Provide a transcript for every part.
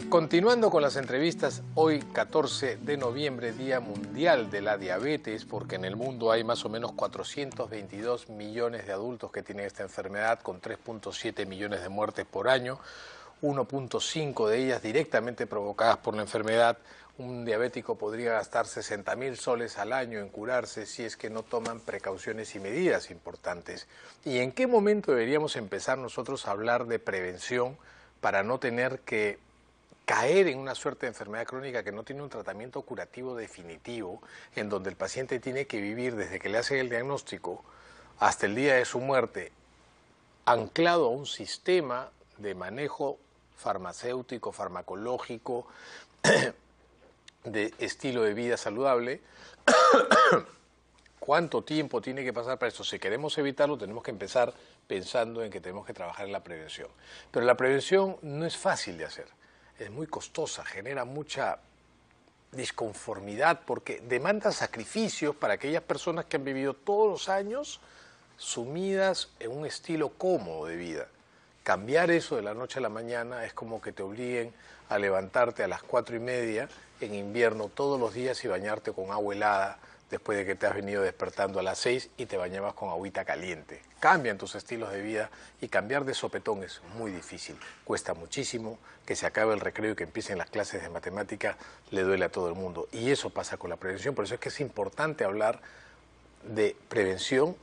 Continuando con las entrevistas, hoy 14 de noviembre, Día Mundial de la Diabetes, porque en el mundo hay más o menos 422 millones de adultos que tienen esta enfermedad, con 3.7 millones de muertes por año, 1.5 de ellas directamente provocadas por la enfermedad. Un diabético podría gastar 60.000 soles al año en curarse si es que no toman precauciones y medidas importantes. ¿Y en qué momento deberíamos empezar nosotros a hablar de prevención para no tener que caer en una suerte de enfermedad crónica que no tiene un tratamiento curativo definitivo, en donde el paciente tiene que vivir desde que le hacen el diagnóstico hasta el día de su muerte, anclado a un sistema de manejo farmacéutico, farmacológico, de estilo de vida saludable? ¿Cuánto tiempo tiene que pasar para esto? Si queremos evitarlo, tenemos que empezar pensando en que tenemos que trabajar en la prevención. Pero la prevención no es fácil de hacer. Es muy costosa, genera mucha disconformidad porque demanda sacrificios para aquellas personas que han vivido todos los años sumidas en un estilo cómodo de vida. Cambiar eso de la noche a la mañana es como que te obliguen a levantarte a las 4:30 en invierno todos los días y bañarte con agua helada después de que te has venido despertando a las 6 y te bañabas con agüita caliente. Cambian tus estilos de vida y cambiar de sopetón es muy difícil. Cuesta muchísimo, que se acabe el recreo y que empiecen las clases de matemática le duele a todo el mundo. Y eso pasa con la prevención, por eso es que es importante hablar de prevención,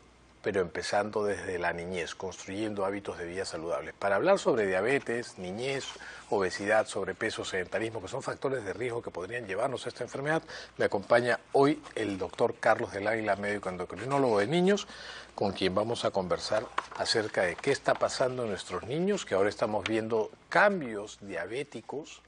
pero empezando desde la niñez, construyendo hábitos de vida saludables. Para hablar sobre diabetes, niñez, obesidad, sobrepeso, sedentarismo, que son factores de riesgo que podrían llevarnos a esta enfermedad, me acompaña hoy el doctor Carlos del Águila, médico endocrinólogo de niños, con quien vamos a conversar acerca de qué está pasando en nuestros niños, que ahora estamos viendo cambios diabéticos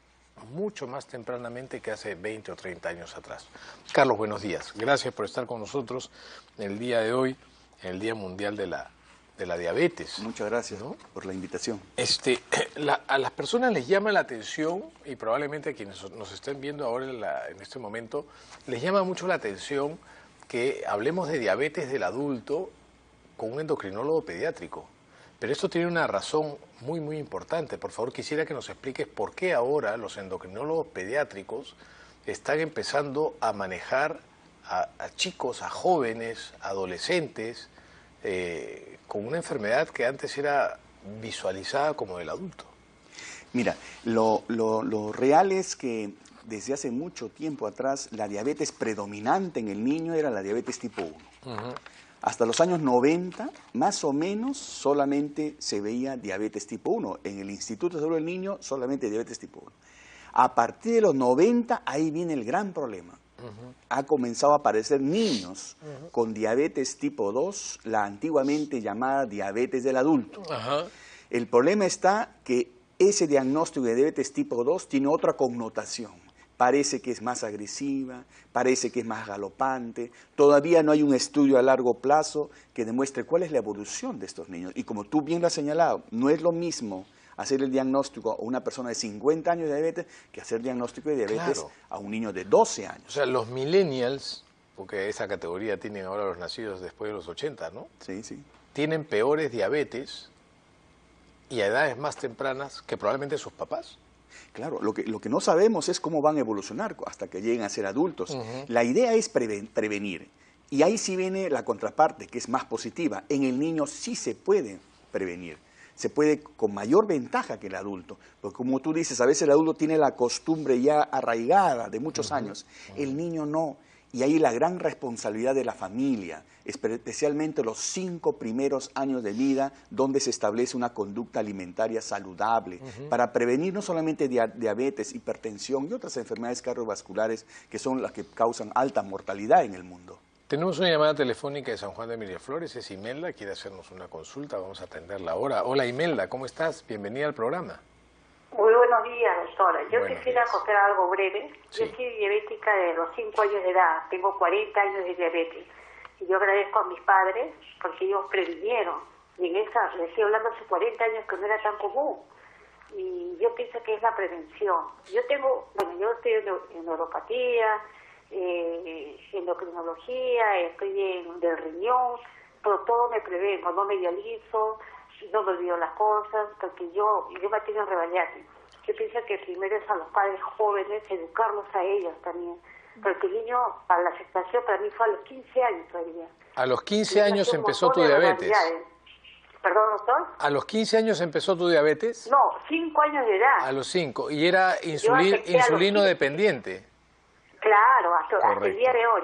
mucho más tempranamente que hace 20 o 30 años atrás. Carlos, buenos días. Gracias por estar con nosotros el día de hoy, en el Día Mundial de la Diabetes. Muchas gracias, ¿no?, por la invitación. A las personas les llama la atención, y probablemente a quienes nos estén viendo ahora en este momento, les llama mucho la atención que hablemos de diabetes del adulto con un endocrinólogo pediátrico. Pero esto tiene una razón muy, muy importante. Por favor, quisiera que nos expliques por qué ahora los endocrinólogos pediátricos están empezando a manejar a chicos, a jóvenes, adolescentes, con una enfermedad que antes era visualizada como del adulto. Mira, lo real es que desde hace mucho tiempo atrás la diabetes predominante en el niño era la diabetes tipo 1. Hasta los años 90, más o menos, solamente se veía diabetes tipo 1. En el Instituto de Salud del Niño, solamente diabetes tipo 1. A partir de los 90, ahí viene el gran problema. Ha comenzado a aparecer niños con diabetes tipo 2, la antiguamente llamada diabetes del adulto. El problema está que ese diagnóstico de diabetes tipo 2 tiene otra connotación. Parece que es más agresiva, parece que es más galopante. Todavía no hay un estudio a largo plazo que demuestre cuál es la evolución de estos niños. Y como tú bien lo has señalado, no es lo mismo hacer el diagnóstico a una persona de 50 años de diabetes que hacer el diagnóstico de diabetes a un niño de 12 años. O sea, los millennials, porque esa categoría tienen ahora los nacidos después de los 80, ¿no? Sí, sí. Tienen peores diabetes y a edades más tempranas que probablemente sus papás. Claro, lo que no sabemos es cómo van a evolucionar hasta que lleguen a ser adultos. La idea es prevenir. Y ahí sí viene la contraparte, que es más positiva. En el niño sí se puede prevenir. Se puede con mayor ventaja que el adulto. Porque como tú dices, a veces el adulto tiene la costumbre ya arraigada de muchos años. El niño no. Y ahí la gran responsabilidad de la familia, especialmente los 5 primeros años de vida, donde se establece una conducta alimentaria saludable, para prevenir no solamente diabetes, hipertensión y otras enfermedades cardiovasculares que son las que causan alta mortalidad en el mundo. Tenemos una llamada telefónica de San Juan de Miraflores, es Imelda, quiere hacernos una consulta, vamos a atenderla ahora. Hola Imelda, ¿cómo estás? Bienvenida al programa. Muy buenos días, doctora. Yo Buenos quisiera días. contar algo breve. Sí. Yo soy diabética de los 5 años de edad, tengo 40 años de diabetes. Y yo agradezco a mis padres porque ellos previnieron. Y en esa, les estoy hablando hace 40 años que no era tan común. Y yo pienso que es la prevención. Yo estoy en neuropatía, endocrinología, estoy del riñón, pero todo me prevengo, no me dializo, no me olvido las cosas, porque yo me tengo en rebeldía. Yo pienso que primero es a los padres jóvenes, educarlos a ellos también. Porque el niño, para la aceptación, para mí fue a los 15 años todavía. A los 15 años empezó tu diabetes. ¿Perdón, doctor? ¿A los 15 años empezó tu diabetes? No, 5 años de edad. A los 5. ¿Y era insulino dependiente? Claro, hasta el día de hoy.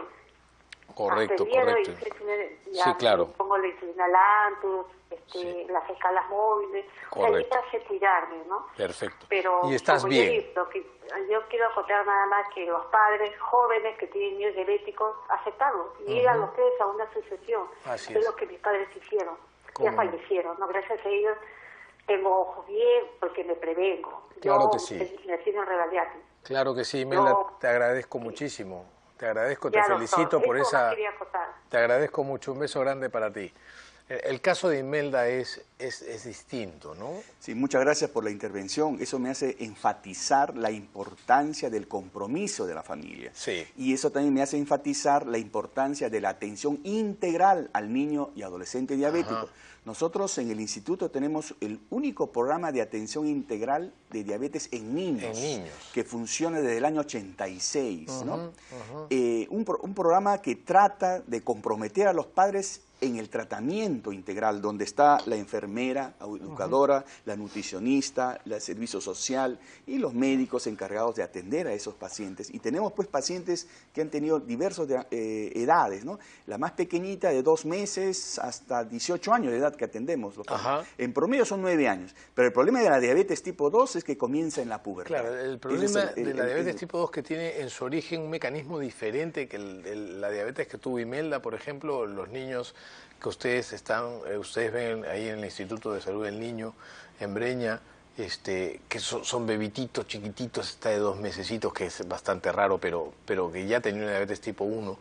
Correcto, hasta el día correcto. De hoy, Sí, claro. Pongo la insulina Lantus, Sí. las escalas móviles. Correcto. O sea, yo cuidarme, ¿no? Perfecto. Pero Y estás como bien. Yo quiero acotar nada más que los padres jóvenes que tienen niños diabéticos, aceptarlos y ir a ustedes a una asociación. Así es es. lo que mis padres hicieron. ¿Cómo Ya no? fallecieron, ¿no? Gracias a ellos tengo ojos bien porque me prevengo. Claro que sí. Me tienen rebeldía. Claro que sí, Imelda, te agradezco muchísimo. Te agradezco, te Ya, felicito doctor, por eso esa... más quería acotar. Te agradezco mucho, un beso grande para ti. El caso de Imelda es distinto, ¿no? Sí, muchas gracias por la intervención. Eso me hace enfatizar la importancia del compromiso de la familia. Sí. Y eso también me hace enfatizar la importancia de la atención integral al niño y adolescente diabético. Ajá. Nosotros en el instituto tenemos el único programa de atención integral de diabetes en niños, que funciona desde el año 86, ¿no? Un programa que trata de comprometer a los padres en el tratamiento integral, donde está la enfermera, educadora, la nutricionista, el servicio social y los médicos encargados de atender a esos pacientes. Y tenemos pues pacientes que han tenido diversas edades, ¿no? La más pequeñita de 2 meses hasta 18 años de edad que atendemos. En promedio son 9 años, pero el problema de la diabetes tipo 2 es que comienza en la pubertad. Claro, el problema de la diabetes tipo 2 que tiene en su origen un mecanismo diferente que la diabetes que tuvo Imelda, por ejemplo, los niños que ustedes ven ahí en el Instituto de Salud del Niño, en Breña, que son bebititos chiquititos, está de 2 mesecitos, que es bastante raro, pero que ya tenían una diabetes tipo 1.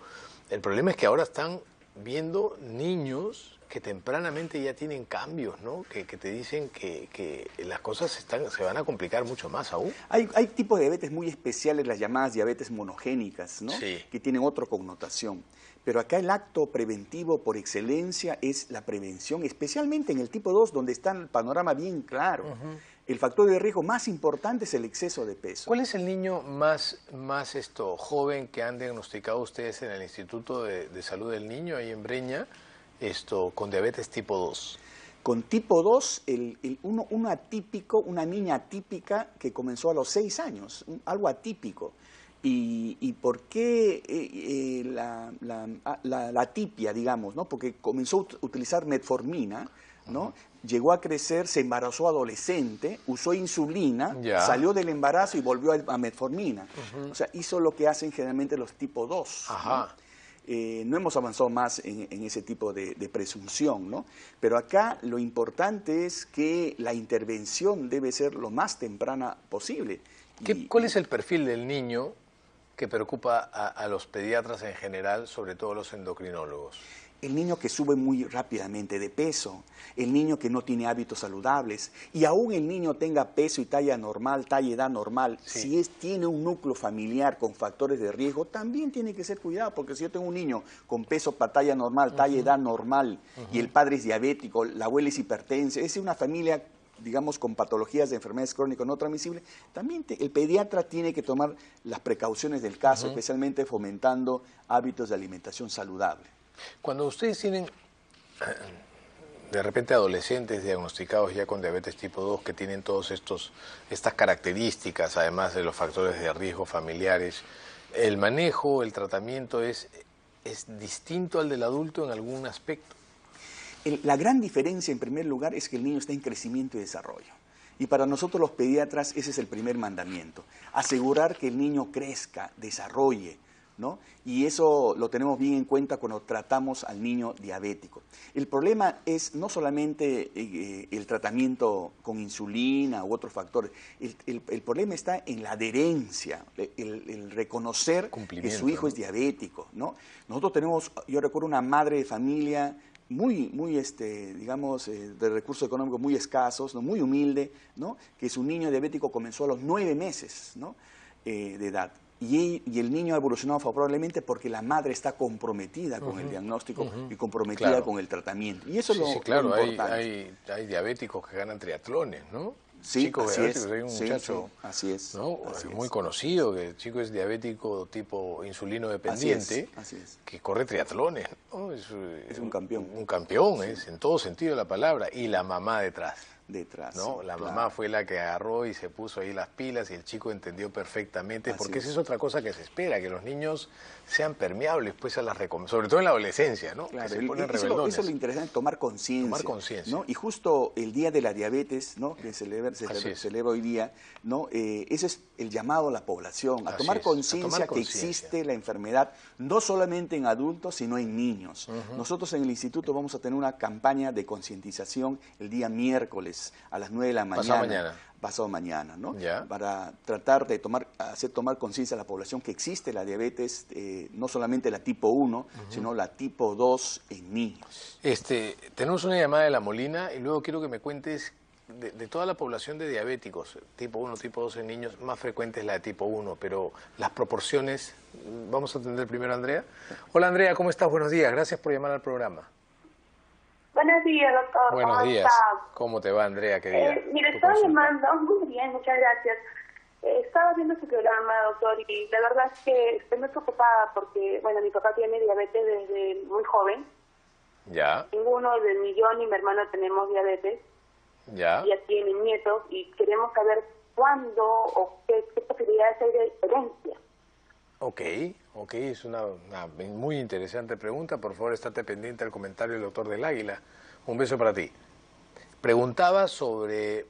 El problema es que ahora están viendo niños que tempranamente ya tienen cambios, ¿no? Que te dicen que las cosas se van a complicar mucho más aún. Hay tipos de diabetes muy especiales, las llamadas diabetes monogénicas, ¿no? Sí. Que tienen otra connotación. Pero acá el acto preventivo por excelencia es la prevención, especialmente en el tipo 2, donde está el panorama bien claro. El factor de riesgo más importante es el exceso de peso. ¿Cuál es el niño más joven que han diagnosticado ustedes en el Instituto de Salud del Niño, ahí en Breña, con diabetes tipo 2? Con tipo 2, una niña atípica que comenzó a los 6 años, algo atípico. ¿Y por qué la atipia, digamos, ¿no? Porque comenzó a utilizar metformina, ¿no? Llegó a crecer, se embarazó adolescente, usó insulina, salió del embarazo y volvió a metformina. O sea, hizo lo que hacen generalmente los tipo 2. ¿No? No hemos avanzado más en ese tipo de presunción, ¿no? Pero acá lo importante es que la intervención debe ser lo más temprana posible. ¿Cuál es el perfil del niño que preocupa a los pediatras en general, sobre todo los endocrinólogos? El niño que sube muy rápidamente de peso, el niño que no tiene hábitos saludables, y aún el niño tenga peso y talla normal, talla y edad normal, si tiene un núcleo familiar con factores de riesgo, también tiene que ser cuidado, porque si yo tengo un niño con peso, talla normal, talla y edad normal, y el padre es diabético, la abuela es hipertensa, es una familia, digamos, con patologías de enfermedades crónicas no transmisibles, también el pediatra tiene que tomar las precauciones del caso, especialmente fomentando hábitos de alimentación saludable. Cuando ustedes tienen, de repente, adolescentes diagnosticados ya con diabetes tipo 2, que tienen todas estas características, además de los factores de riesgo familiares, ¿el manejo, el tratamiento es distinto al del adulto en algún aspecto? La gran diferencia, en primer lugar, es que el niño está en crecimiento y desarrollo. Y para nosotros los pediatras ese es el primer mandamiento, asegurar que el niño crezca, desarrolle, ¿no? Y eso lo tenemos bien en cuenta cuando tratamos al niño diabético. El problema es no solamente el tratamiento con insulina u otros factores, el problema está en la adherencia, el reconocer que su hijo es diabético, ¿no? Nosotros tenemos, yo recuerdo una madre de familia muy digamos, de recursos económicos muy escasos, ¿no? Muy humilde, ¿no? Que su niño diabético comenzó a los 9 meses, ¿no? De edad. y el niño ha evolucionado favorablemente porque la madre está comprometida con el diagnóstico y comprometida con el tratamiento. Y eso es lo importante. Hay diabéticos que ganan triatlones, ¿no? Sí, Chicos así diabéticos, es. hay un muchacho, así es. ¿no? Así muy es. conocido, que el chico es diabético tipo insulino dependiente, así es. que corre triatlones, ¿no? Es un campeón. Un campeón, es en todo sentido de la palabra, y la mamá detrás. ¿No? La mamá fue la que agarró y se puso ahí las pilas y el chico entendió perfectamente, porque esa es otra cosa que se espera, que los niños sean permeables pues a las recomendaciones, sobre todo en la adolescencia, ¿no? Claro, que se ponen rebeldones. Eso es lo interesante, tomar conciencia. ¿No? Y justo el Día de la Diabetes, ¿no? Que se celebra hoy día, ¿no? Ese es el llamado a la población, a tomar conciencia que existe la enfermedad, no solamente en adultos, sino en niños. Nosotros en el instituto vamos a tener una campaña de concientización el día miércoles a las 9 de la mañana. Pasado mañana, ¿no? Ya. Para tratar de hacer tomar conciencia a la población que existe la diabetes, no solamente la tipo 1, sino la tipo 2 en niños. Tenemos una llamada de La Molina y luego quiero que me cuentes de toda la población de diabéticos, tipo 1, tipo 2 en niños, más frecuente es la de tipo 1, pero las proporciones, vamos a atender primero a Andrea. Hola Andrea, ¿cómo estás? Buenos días, gracias por llamar al programa. Buenos días, doctor. Buenos días. ¿Cómo te va, Andrea? Mire, estaba llamando, muy bien, muchas gracias. Estaba viendo su programa, doctor, y la verdad es que estoy muy preocupada porque, bueno, mi papá tiene diabetes desde muy joven. Ya. Ninguno de ni yo ni mi hermano tenemos diabetes. Ya. Ya tienen nietos y queremos saber cuándo o qué posibilidades hay de herencia. Ok, es una muy interesante pregunta. Por favor, estate pendiente al comentario del doctor del Águila. Un beso para ti. Preguntaba sobre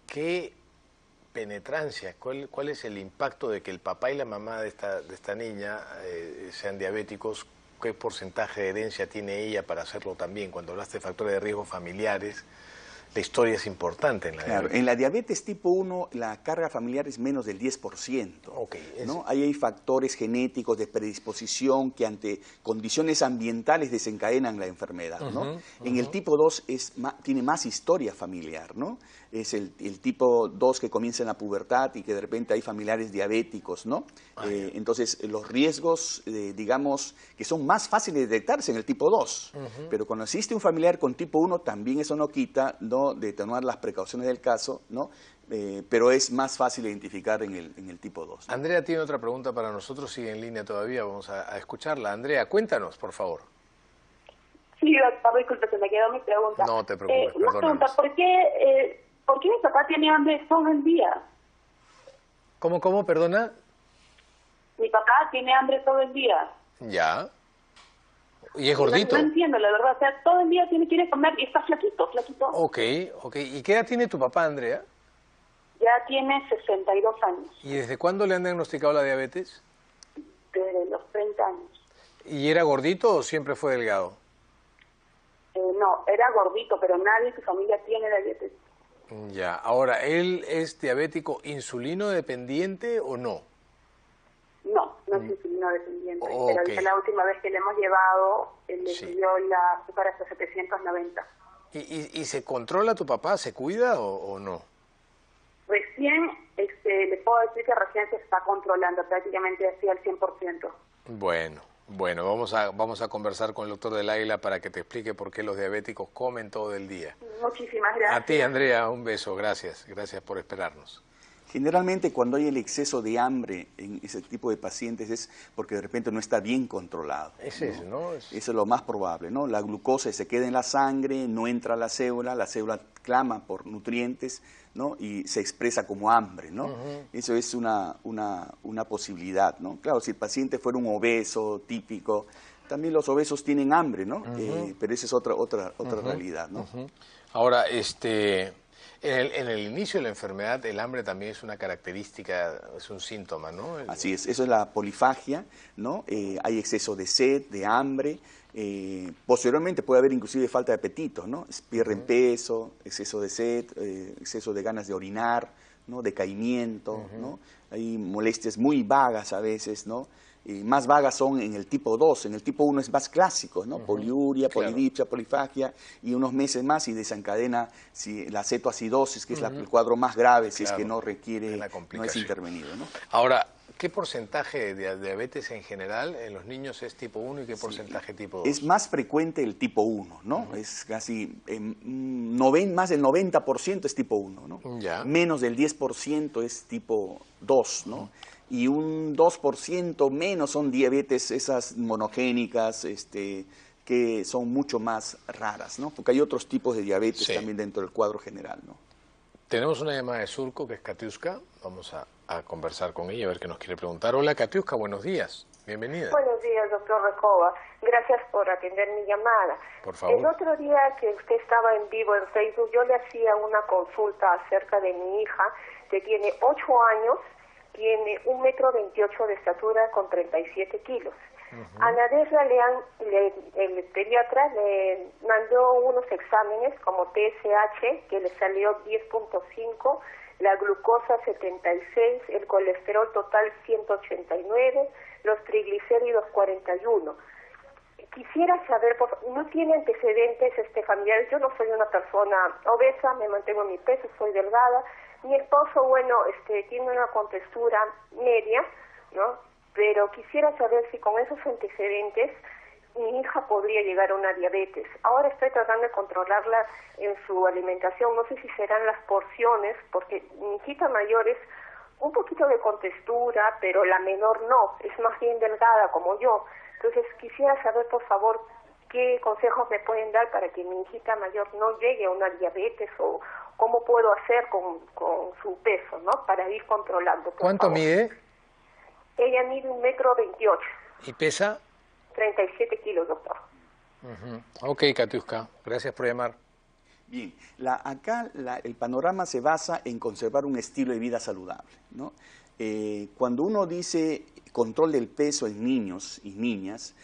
qué penetrancia, cuál es el impacto de que el papá y la mamá de esta niña sean diabéticos, qué porcentaje de herencia tiene ella para hacerlo también. Cuando hablaste de factores de riesgo familiares, la historia es importante en la diabetes. En la diabetes tipo 1 la carga familiar es menos del 10%. ¿No? Ahí hay factores genéticos de predisposición que ante condiciones ambientales desencadenan la enfermedad. ¿No? En el tipo 2 tiene más historia familiar. ¿No? Es el tipo 2 que comienza en la pubertad y que de repente hay familiares diabéticos. ¿No? Entonces los riesgos, digamos, que son más fáciles de detectarse en el tipo 2. Pero cuando existe un familiar con tipo 1 también eso no quita, ¿no?, de tomar las precauciones del caso, ¿no? Pero es más fácil identificar en el tipo 2. ¿no? Andrea tiene otra pregunta para nosotros, sigue en línea todavía, vamos a escucharla. Andrea, cuéntanos, por favor. Sí, doctor, disculpe, se me quedó mi pregunta. No te preocupes, una pregunta, ¿por qué mi papá tiene hambre todo el día? ¿Cómo, perdona? Mi papá tiene hambre todo el día. Ya. ¿Y es gordito? No entiendo, la verdad. O sea, todo el día quiere comer y está flaquito. Ok. ¿Y qué edad tiene tu papá, Andrea? Ya tiene 62 años. ¿Y desde cuándo le han diagnosticado la diabetes? Desde los 30 años. ¿Y era gordito o siempre fue delgado? No, era gordito, pero nadie en su familia tiene diabetes. Ya. Ahora, ¿él es diabético insulino dependiente o no? No es insulino dependiente, pero la última vez que le hemos llevado, le subió la azúcar hasta 790. ¿Y se controla tu papá? ¿Se cuida o no? Recién, le puedo decir que recién se está controlando, prácticamente así al 100%. Bueno, vamos a conversar con el doctor del Águila para que te explique por qué los diabéticos comen todo el día. Muchísimas gracias. A ti, Andrea, un beso, gracias por esperarnos. Generalmente cuando hay el exceso de hambre en ese tipo de pacientes es porque de repente no está bien controlado. ¿no? Eso es lo más probable, ¿no? La glucosa se queda en la sangre, no entra a la célula clama por nutrientes, ¿no? Y se expresa como hambre, ¿no? Eso es una posibilidad, ¿no? Claro, si el paciente fuera un obeso típico, también los obesos tienen hambre, ¿no? Pero esa es otra realidad, ¿no? Ahora, en el inicio de la enfermedad, el hambre también es una característica, es un síntoma, ¿no? Así es, eso es la polifagia, ¿no? Hay exceso de sed, de hambre, posteriormente puede haber inclusive falta de apetito, ¿no? Pierden peso, exceso de sed, exceso de ganas de orinar, ¿no? Decaimiento, ¿no? Hay molestias muy vagas a veces, ¿no? Más vagas son en el tipo 2, en el tipo 1 es más clásico, ¿no? Poliuria, polidipsia, polifagia, y unos meses más y desencadena la cetoacidosis, que es el cuadro más grave, si es que no requiere, no es intervenido, ¿no? Ahora, ¿Qué porcentaje de diabetes en general en los niños es tipo 1 y qué porcentaje tipo 2? Es más frecuente el tipo 1, ¿no? Es casi, más del 90% es tipo 1, ¿no? Ya. Menos del 10% es tipo 2, ¿no? Y un 2% menos son diabetes, esas monogénicas, que son mucho más raras, ¿no? Porque hay otros tipos de diabetes también dentro del cuadro general, ¿no? Tenemos una llamada de Surco, que es Katiuska. Vamos a conversar con ella, a ver qué nos quiere preguntar. Hola, Katiuska, buenos días. Bienvenida. Buenos días, doctor Recoba. Gracias por atender mi llamada. Por favor. El otro día que usted estaba en vivo en Facebook, yo le hacía una consulta acerca de mi hija, que tiene 8 años, tiene 1,28 m de estatura con 37 kilos. A Naderra el pediatra le mandó unos exámenes como TSH, que le salió 10.5, la glucosa 76, el colesterol total 189, los triglicéridos 41. Quisiera saber, no tiene antecedentes familiares. Yo no soy una persona obesa, me mantengo en mi peso, soy delgada. Mi esposo, bueno, tiene una contextura media, ¿no? Pero quisiera saber si con esos antecedentes mi hija podría llegar a una diabetes. Ahora estoy tratando de controlarla en su alimentación. No sé si serán las porciones, porque mi hijita mayor es un poquito de contextura, pero la menor no, es más bien delgada como yo. Entonces quisiera saber, por favor, qué consejos me pueden dar para que mi hijita mayor no llegue a una diabetes, o cómo puedo hacer con su peso, ¿no? Para ir controlando. ¿Cuánto mide? Ella mide 1,28 m. ¿Y pesa? 37 kilos, doctor. Ok, Katiuska, gracias por llamar. Bien, acá el panorama se basa en conservar un estilo de vida saludable, ¿no? Cuando uno dice control del peso en niños y niñas,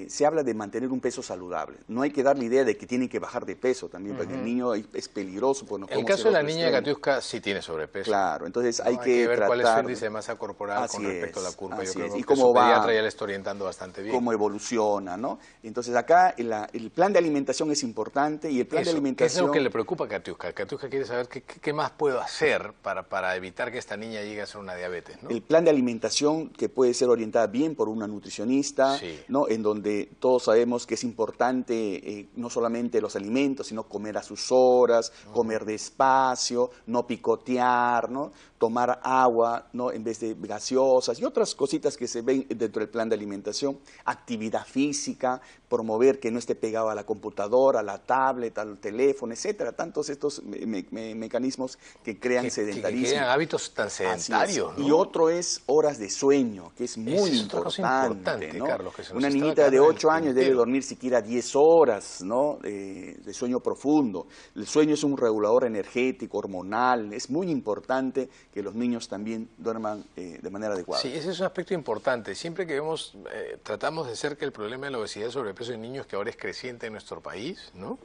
se habla de mantener un peso saludable. No hay que dar la idea de que tienen que bajar de peso también, porque el niño es peligroso. Pues el caso de la niña Katiuska sí tiene sobrepeso. Claro, entonces hay que ver tratar, cuál es su índice de masa corporal con respecto a la curva. Yo creo que cómo su va, pediatra ya le está orientando bastante bien. Cómo evoluciona, ¿no? Entonces acá el plan de alimentación es importante, y el plan de alimentación... ¿Qué es lo que le preocupa a Katiuska? Katiuska quiere saber qué más puedo hacer para evitar que esta niña llegue a ser una diabetes, ¿no? El plan de alimentación, que puede ser orientada bien por una nutricionista, ¿no? En donde todos sabemos que es importante no solamente los alimentos, sino comer a sus horas, comer despacio, no picotear, ¿no? Tomar agua, ¿no? En vez de gaseosas y otras cositas que se ven dentro del plan de alimentación. Actividad física, promover que no esté pegado a la computadora, a la tablet, al teléfono, etcétera. Tantos estos mecanismos que crean sedentarismo. Que crean hábitos tan sedentarios, ¿no? Y otro es horas de sueño, que es muy importante, ¿no? Carlos, que una niñita de 8 años debe dormir siquiera 10 horas, ¿no? De sueño profundo. El sueño es un regulador energético, hormonal. Es muy importante que los niños también duerman de manera adecuada. Sí, ese es un aspecto importante. Siempre que vemos, tratamos de cerca el problema de la obesidad y sobrepeso en niños, que ahora es creciente en nuestro país, ¿no?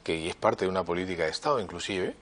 Que es parte de una política de Estado inclusive.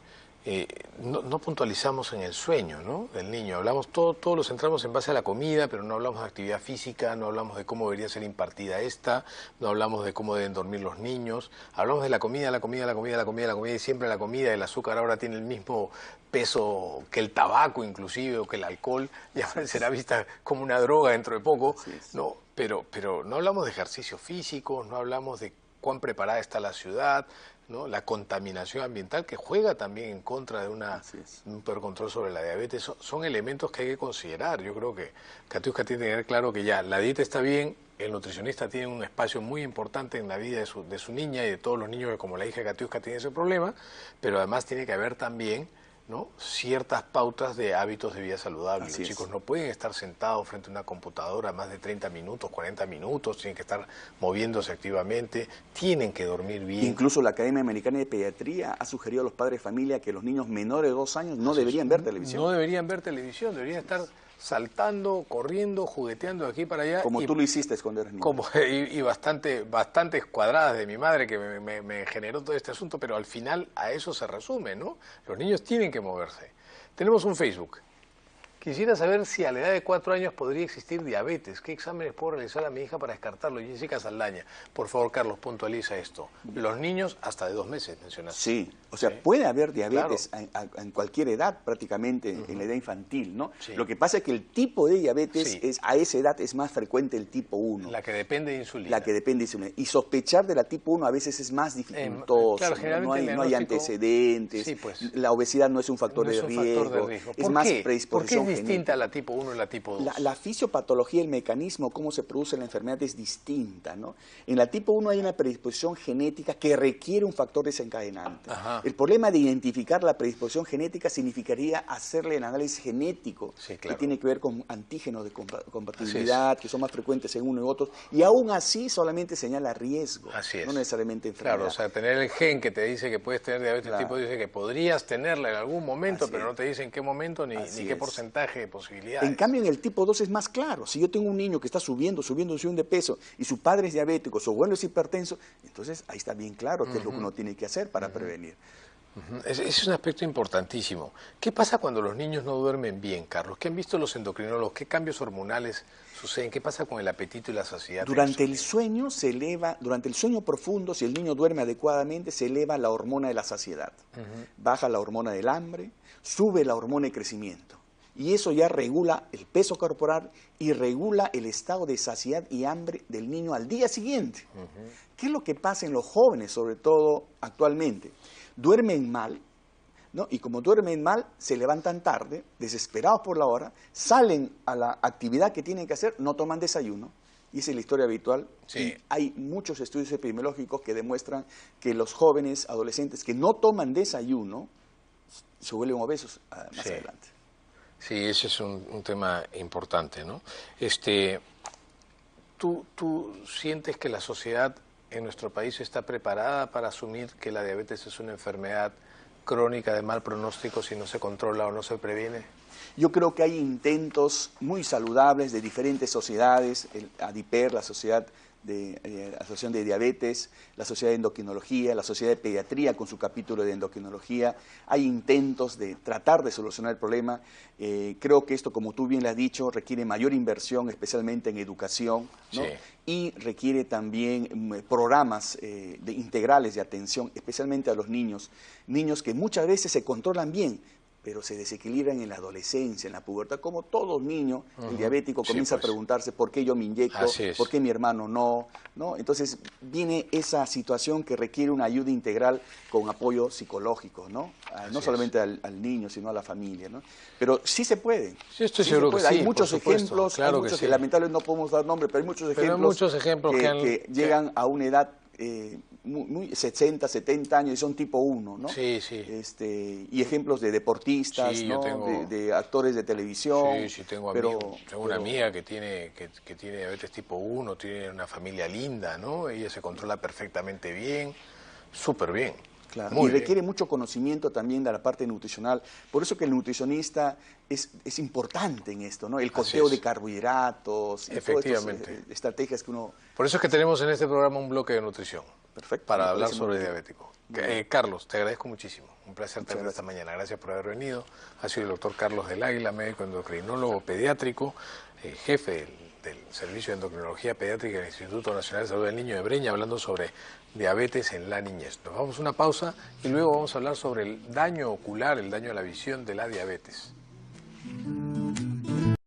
No puntualizamos en el sueño, ¿no? Del niño. Hablamos, todo lo centramos en base a la comida, pero no hablamos de actividad física, no hablamos de cómo debería ser impartida esta, no hablamos de cómo deben dormir los niños. Hablamos de la comida, y siempre la comida. El azúcar ahora tiene el mismo peso que el tabaco inclusive, o que el alcohol. Ya será vista como una droga dentro de poco, ¿no? Pero no hablamos de ejercicio físico, no hablamos de cuán preparada está la ciudad, ¿no? La contaminación ambiental, que juega también en contra de un peor control sobre la diabetes. Son elementos que hay que considerar. Yo creo que Katiuska tiene que tener claro que ya la dieta está bien, el nutricionista tiene un espacio muy importante en la vida de su niña y de todos los niños que, como la hija de Katiuska, tiene ese problema, pero además tiene que haber también, ¿no?, ciertas pautas de hábitos de vida saludables. Los chicos no pueden estar sentados frente a una computadora más de 30 minutos, 40 minutos, tienen que estar moviéndose activamente, tienen que dormir bien. Incluso la Academia Americana de Pediatría ha sugerido a los padres de familia que los niños menores de 2 años no deberían ver televisión. No deberían ver televisión, deberían estar saltando, corriendo, jugueteando de aquí para allá. Como tú lo hiciste cuando eras niño. Y bastantes cuadradas de mi madre, que me generó todo este asunto, pero al final a eso se resume, ¿no? Los niños tienen que moverse. Tenemos un Facebook. Quisiera saber si a la edad de 4 años podría existir diabetes. ¿Qué exámenes puedo realizar a mi hija para descartarlo? Jessica Saldaña. Por favor, Carlos, puntualiza esto. Los niños hasta de 2 meses, mencionaste. Sí, o sea, puede haber diabetes en cualquier edad, prácticamente en la edad infantil, ¿no? Sí. Lo que pasa es que el tipo de diabetes a esa edad es más frecuente el tipo 1. La que depende de insulina. La que depende de insulina. Y sospechar de la tipo 1 a veces es más dificultoso. Claro, generalmente no hay antecedentes, la obesidad no es un factor de riesgo. Es más predisposición ¿Por qué es distinta la tipo 1 y la tipo 2? La fisiopatología, el mecanismo, cómo se produce la enfermedad es distinta, ¿no? En la tipo 1 hay una predisposición genética que requiere un factor desencadenante. Ajá. El problema de identificar la predisposición genética significaría hacerle el análisis genético, que tiene que ver con antígenos de compatibilidad, que son más frecuentes en uno y otros, y aún así solamente señala riesgo, no necesariamente enfermedad. Claro, o sea, tener el gen que te dice que puedes tener diabetes tipo, dice que podrías tenerla en algún momento, pero no te dice en qué momento ni qué porcentaje de posibilidades. En cambio, en el tipo 2 es más claro. Si yo tengo un niño que está subiendo de peso y su padre es diabético, su abuelo es hipertenso, entonces ahí está bien claro qué es lo que uno tiene que hacer para prevenir. Ese es un aspecto importantísimo. ¿Qué pasa cuando los niños no duermen bien, Carlos? ¿Qué han visto los endocrinólogos? ¿Qué cambios hormonales suceden? ¿Qué pasa con el apetito y la saciedad? Durante el sueño durante el sueño profundo, si el niño duerme adecuadamente, se eleva la hormona de la saciedad. Baja la hormona del hambre, sube la hormona de crecimiento. Y eso ya regula el peso corporal y regula el estado de saciedad y hambre del niño al día siguiente. ¿Qué es lo que pasa en los jóvenes, sobre todo actualmente? Duermen mal, ¿no? Y como duermen mal, se levantan tarde, desesperados por la hora, salen a la actividad que tienen que hacer, no toman desayuno. Y esa es la historia habitual. Y hay muchos estudios epidemiológicos que demuestran que los jóvenes, adolescentes que no toman desayuno, se vuelven obesos más adelante. Sí, ese es un tema importante, ¿no? ¿Tú sientes que la sociedad en nuestro país está preparada para asumir que la diabetes es una enfermedad crónica de mal pronóstico si no se controla o no se previene? Yo creo que hay intentos muy saludables de diferentes sociedades, el ADIPER, la Asociación de Diabetes, la Sociedad de Endocrinología, la Sociedad de Pediatría con su capítulo de endocrinología. Hay intentos de tratar de solucionar el problema. Creo que esto, como tú bien lo has dicho, requiere mayor inversión, especialmente en educación, ¿no? Y requiere también programas integrales de atención, especialmente a los niños que muchas veces se controlan bien, pero se desequilibran en la adolescencia, en la pubertad. Como todo niño, el diabético comienza a preguntarse por qué yo me inyecto, por qué mi hermano no. Entonces viene esa situación que requiere una ayuda integral con apoyo psicológico, ¿no? No solamente al niño, sino a la familia, ¿no? Pero sí se puede. Sí, estoy seguro que sí. Hay muchos ejemplos, que lamentablemente no podemos dar nombre, pero hay muchos ejemplos que llegan a una edad muy 60, 70 años y son tipo 1, ¿no? Sí, sí. Y ejemplos de deportistas, ¿no? De actores de televisión. Sí, tengo amigos. Tengo una amiga que tiene diabetes tipo 1, tiene una familia linda, ¿no? Ella se controla perfectamente bien, súper bien. Claro, y requiere mucho conocimiento también de la parte nutricional. Por eso que el nutricionista es importante en esto, ¿no? El conteo de carbohidratos, efectivamente, estrategias que uno... Por eso es que tenemos en este programa un bloque de nutrición. Perfecto. Para hablar sobre diabético. Carlos, te agradezco muchísimo. Un placer tenerte esta mañana. Gracias por haber venido. Ha sido el doctor Carlos del Águila, médico endocrinólogo pediátrico, jefe del Servicio de Endocrinología Pediátrica del Instituto Nacional de Salud del Niño de Breña, hablando sobre diabetes en la niñez. Nos vamos a una pausa y luego vamos a hablar sobre el daño ocular, el daño a la visión de la diabetes.